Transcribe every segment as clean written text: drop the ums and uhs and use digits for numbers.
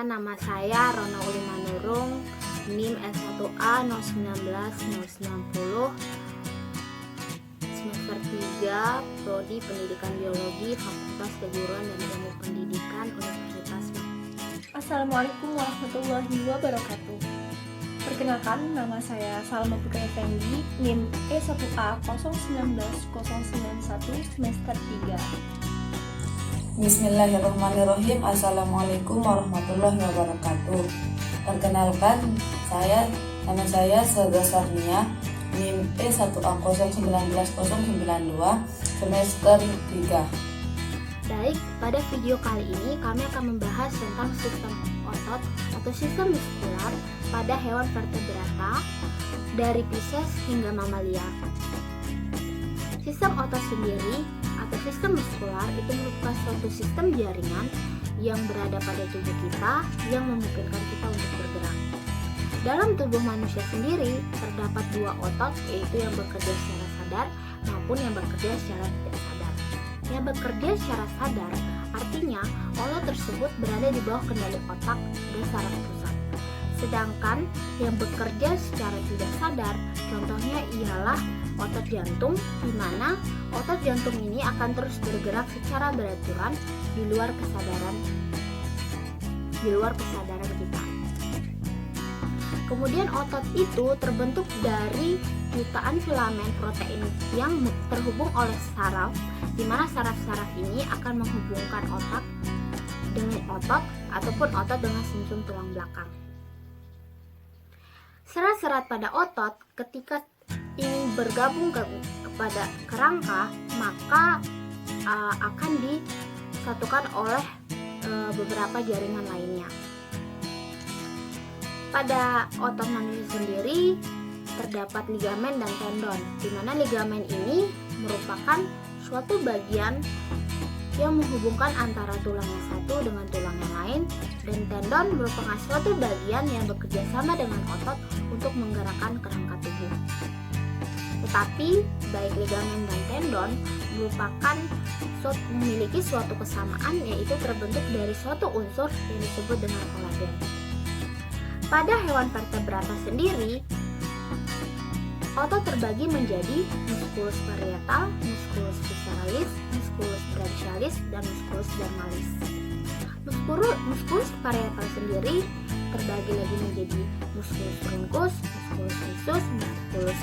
Perkenalkan, nama saya Rona Ulima Nurung, NIM S1A 019090, semester 3, Prodi Pendidikan Biologi, Fakultas Keguruan dan Ilmu Pendidikan, Universitas. Assalamualaikum warahmatullahi wabarakatuh. Perkenalkan, nama saya Salma Putri Effendi, NIM E1A 019091, semester 3. Bismillahirrahmanirrahim. Assalamualaikum warahmatullahi wabarakatuh. Perkenalkan, nama saya Saga Sarnia, NIM E1A 019092, semester 3. Baik, pada video kali ini kami akan membahas tentang sistem otot atau sistem muskular pada hewan vertebrata dari Pisces hingga mamalia. Sistem otot sendiri atau sistem muskular itu merupakan suatu sistem jaringan yang berada pada tubuh kita yang memungkinkan kita untuk bergerak. Dalam tubuh manusia sendiri terdapat dua otot, yaitu yang bekerja secara sadar maupun yang bekerja secara tidak sadar. Yang bekerja secara sadar artinya otot tersebut berada di bawah kendali otak dan saraf pusat. Sedangkan yang bekerja secara tidak sadar contohnya ialah otot jantung, di mana otot jantung ini akan terus bergerak secara beraturan di luar kesadaran kita. Kemudian otot itu terbentuk dari jutaan filamen protein yang terhubung oleh saraf, di mana saraf-saraf ini akan menghubungkan otak dengan otot ataupun otot dengan sumsum tulang belakang. Serat-serat pada otot ketika ini bergabung kepada kerangka, maka akan disatukan oleh beberapa jaringan lainnya. Pada otot manusia sendiri terdapat ligamen dan tendon, di mana ligamen ini merupakan suatu bagian yang menghubungkan antara tulang yang satu dengan tulang yang lain, dan tendon merupakan suatu bagian yang bekerja sama dengan otot untuk menggerakkan kerangka tubuh. Tetapi baik ligamen dan tendon memiliki suatu kesamaan, yaitu terbentuk dari suatu unsur yang disebut dengan kolagen. Pada hewan vertebrata sendiri, otot terbagi menjadi musculus parietal, musculus visceralis, musculus branchialis, dan musculus dermalis. Musculus parietal sendiri terbagi lagi menjadi musculus truncus, musculus visus, musculus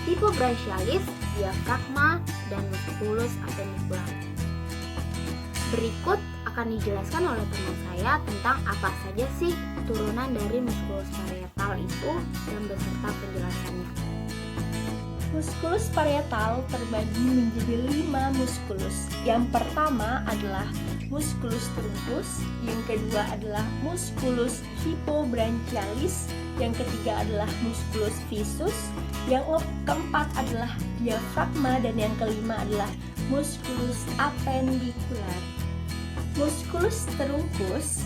hypobranchialis, diafragma, dan musculus appendicularis. Berikut akan dijelaskan oleh teman saya tentang apa saja sih turunan dari musculus parietal itu dan beserta penjelasannya. Musculus parietal terbagi menjadi 5 musculus. Yang pertama adalah musculus truncus, yang kedua adalah musculus hypobranchialis, yang ketiga adalah musculus visus, yang keempat adalah diafragma, dan yang kelima adalah musculus appendicular. Musculus truncus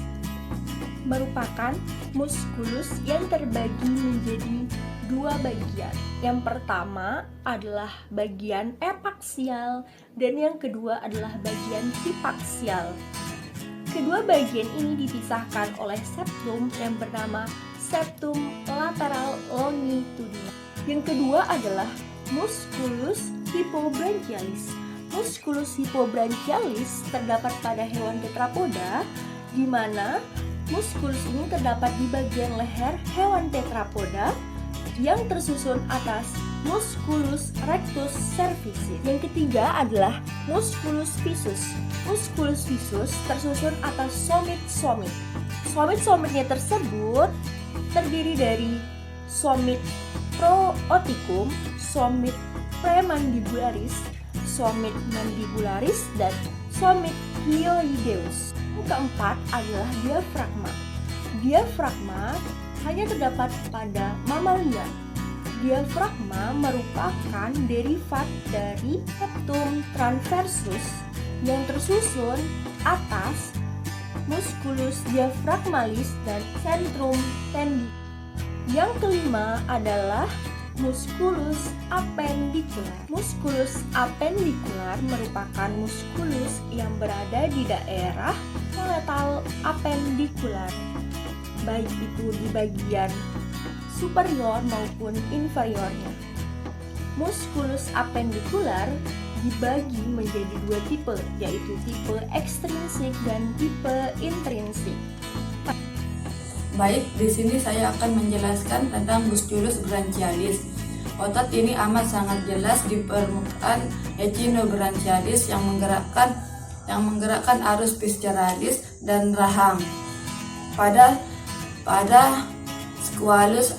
merupakan musculus yang terbagi menjadi dua bagian. Yang pertama adalah bagian epaksial dan yang kedua adalah bagian hipaksial. Kedua bagian ini dipisahkan oleh septum yang bernama septum lateral longitudinal. Yang kedua adalah musculus hypobranchialis. Musculus hypobranchialis terdapat pada hewan tetrapoda, di mana musculus ini terdapat di bagian leher hewan tetrapoda yang tersusun atas musculus rectus cervicis. Yang ketiga adalah musculus visus. Musculus visus tersusun atas somit-somit. Somit-somitnya tersebut terdiri dari somit prooticum, somit premandibularis, somit mandibularis, dan somit hyoideus. Yang keempat adalah diafragma. Diafragma hanya terdapat pada mamalia. Diafragma merupakan derivat dari septum transversus yang tersusun atas musculus diafragmalis dan centrum tendi. Yang kelima adalah musculus appendicular. Musculus appendicular merupakan musculus yang berada di daerah skeletal appendicular. baik itu di bagian superior maupun inferiornya. Muskulus apendikular dibagi menjadi dua tipe, yaitu tipe ekstrinsik dan tipe intrinsik. Baik, di sini saya akan menjelaskan tentang musculus branchialis. Otot ini amat sangat jelas di permukaan echinobranchialis yang menggerakkan arus visceralis dan rahang. Pada squamous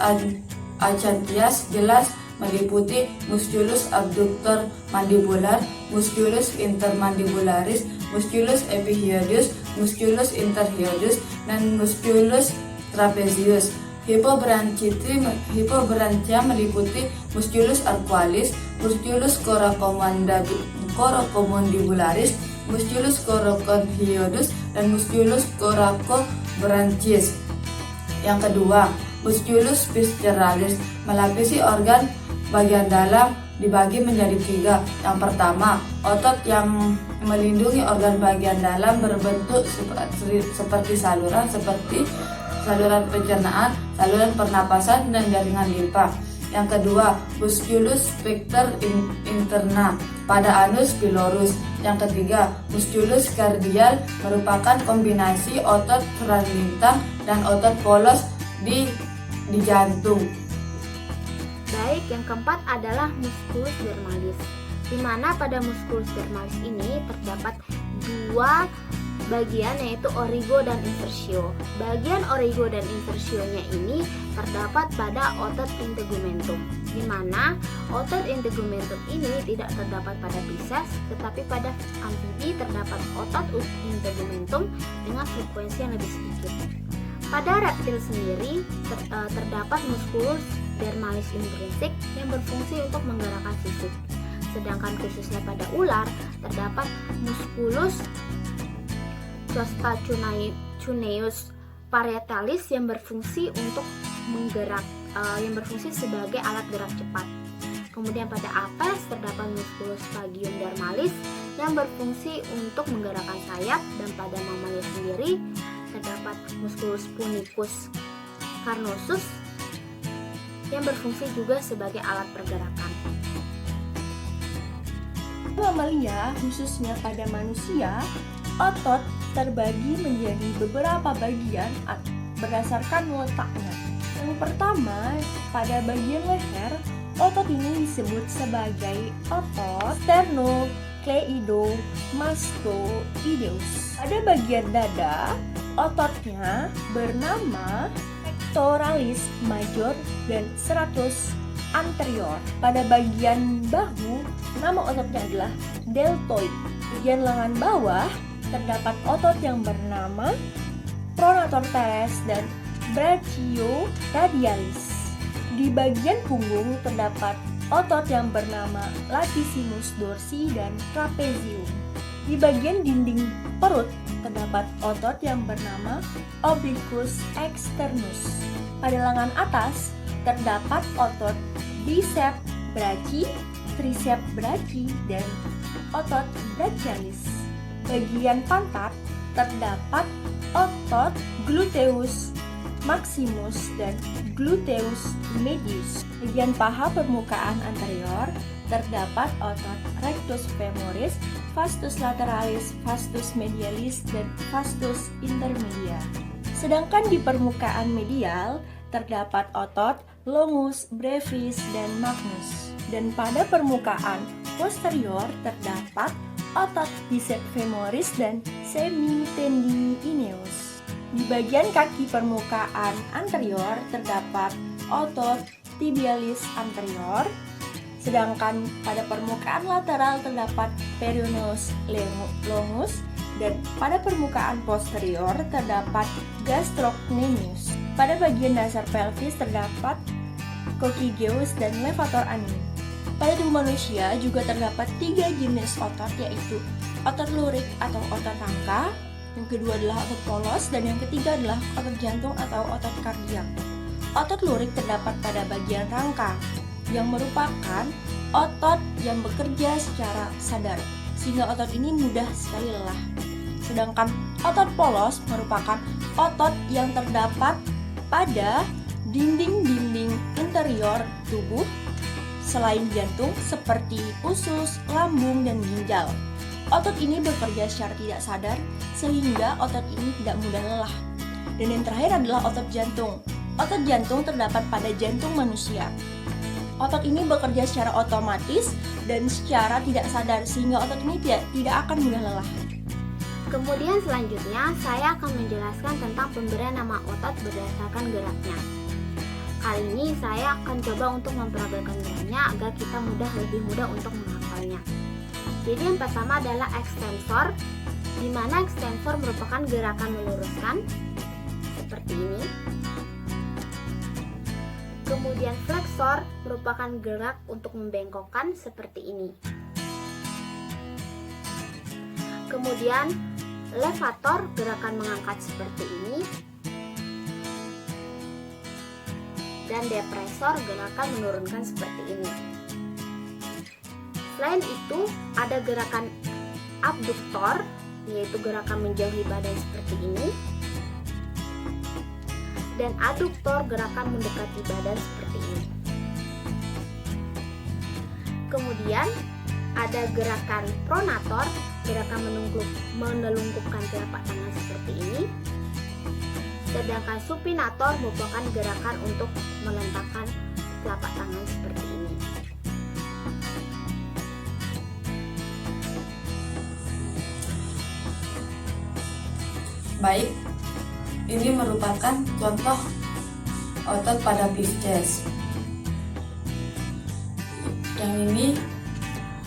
acanthias jelas meliputi musculus abductor mandibular, musculus intermandibularis, musculus epihyoidus, musculus interhyoidus, dan musculus trapezius. Hipobranchia meliputi musculus arcualis, musculus coracommandibularis, musculus coraconhyoidus, dan musculus coracobranchis. Yang kedua, musculus visceralis melapisi organ bagian dalam dibagi menjadi tiga. Yang pertama, otot yang melindungi organ bagian dalam berbentuk seperti saluran pencernaan, saluran pernapasan, dan jaringan limpa. Yang kedua, musculus sphincter interna pada anus pylorus. Yang ketiga, musculus cardial merupakan kombinasi otot keran lintang dan otot polos di jantung. Baik, yang keempat adalah musculus dermalis, di mana pada musculus dermalis ini terdapat dua bagian, yaitu origo dan inversio. Bagian origo dan inversionya ini terdapat pada otot integumentum, di mana otot integumentum ini tidak terdapat pada Pisces, tetapi pada amfibi terdapat otot integumentum dengan frekuensi yang lebih sedikit. Pada reptil sendiri terdapat musculus dermalis intrinsik yang berfungsi untuk menggerakkan sisik. Sedangkan khususnya pada ular terdapat musculus costacuneus parietalis yang berfungsi untuk yang berfungsi sebagai alat gerak cepat. Kemudian pada apes terdapat musculus phagium dermalis yang berfungsi untuk menggerakkan sayap, dan pada mamalia sendiri terdapat musculus punicus carnosus yang berfungsi juga sebagai alat pergerakan. Mamalia, khususnya pada manusia, otot terbagi menjadi beberapa bagian berdasarkan letaknya. Yang pertama, pada bagian leher, otot ini disebut sebagai otot sternocleidomastoideus. Pada bagian dada, ototnya bernama pectoralis major dan serratus anterior. Pada bagian bahu, nama ototnya adalah deltoid. Bagian lengan bawah terdapat otot yang bernama pronator teres dan brachioradialis. Di bagian punggung terdapat otot yang bernama latissimus dorsi dan trapezium. Di bagian dinding perut terdapat otot yang bernama obliquus externus. Pada lengan atas terdapat otot biceps brachii, triceps brachii, dan otot brachialis. Bagian pantat terdapat otot gluteus maximus dan gluteus medius. Bagian paha permukaan anterior terdapat otot rectus femoris, vastus lateralis, vastus medialis, dan vastus intermedia. Sedangkan di permukaan medial terdapat otot longus, brevis, dan magnus. Dan pada permukaan posterior terdapat otot biceps femoris dan semitendinosus. Di bagian kaki permukaan anterior terdapat otot tibialis anterior, sedangkan pada permukaan lateral terdapat peroneus longus, dan pada permukaan posterior terdapat gastrocnemius. Pada bagian dasar pelvis terdapat coccygeus dan levator ani. Pada tubuh manusia juga terdapat 3 jenis otot, yaitu otot lurik atau otot rangka, yang kedua adalah otot polos, dan yang ketiga adalah otot jantung atau otot kardiak. Otot lurik terdapat pada bagian rangka, yang merupakan otot yang bekerja secara sadar, sehingga otot ini mudah sekali lelah. Sedangkan otot polos merupakan otot yang terdapat pada dinding-dinding interior tubuh selain jantung seperti usus, lambung, dan ginjal. Otot ini bekerja secara tidak sadar sehingga otot ini tidak mudah lelah. Dan yang terakhir adalah otot jantung. Otot jantung terdapat pada jantung manusia. Otot ini bekerja secara otomatis dan secara tidak sadar sehingga otot ini tidak akan mudah lelah. Kemudian selanjutnya saya akan menjelaskan tentang pemberian nama otot berdasarkan geraknya. Kali ini saya akan coba untuk memperagakan geraknya agar kita lebih mudah untuk menghafalnya. Jadi yang pertama adalah ekstensor, di mana ekstensor merupakan gerakan meluruskan seperti ini. Kemudian fleksor merupakan gerak untuk membengkokkan seperti ini. Kemudian levator gerakan mengangkat seperti ini. Dan depresor gerakan menurunkan seperti ini. Selain itu ada gerakan abduktor, yaitu gerakan menjauhi badan seperti ini. Dan aduktor gerakan mendekati badan seperti ini. Kemudian ada gerakan pronator, gerakan menelungkupkan telapak tangan seperti ini. Sedangkan supinator merupakan gerakan untuk melentakkan telapak tangan seperti ini. Baik, ini merupakan contoh otot pada beef chest. Yang ini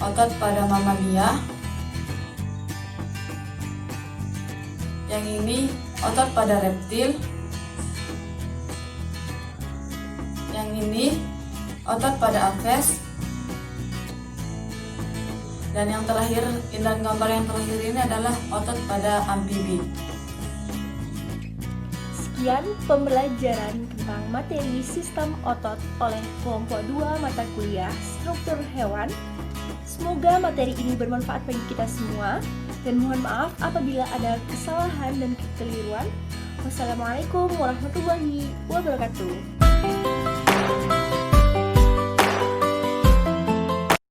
otot pada mamalia. Yang ini otot pada reptil. Yang ini otot pada aves. Dan yang terakhir, dan gambar yang terakhir ini adalah otot pada amfibi. Sekian pembelajaran tentang materi sistem otot oleh kelompok 2 mata kuliah struktur hewan. Semoga materi ini bermanfaat bagi kita semua dan mohon maaf apabila ada kesalahan dan kekeliruan. Wassalamualaikum warahmatullahi wabarakatuh.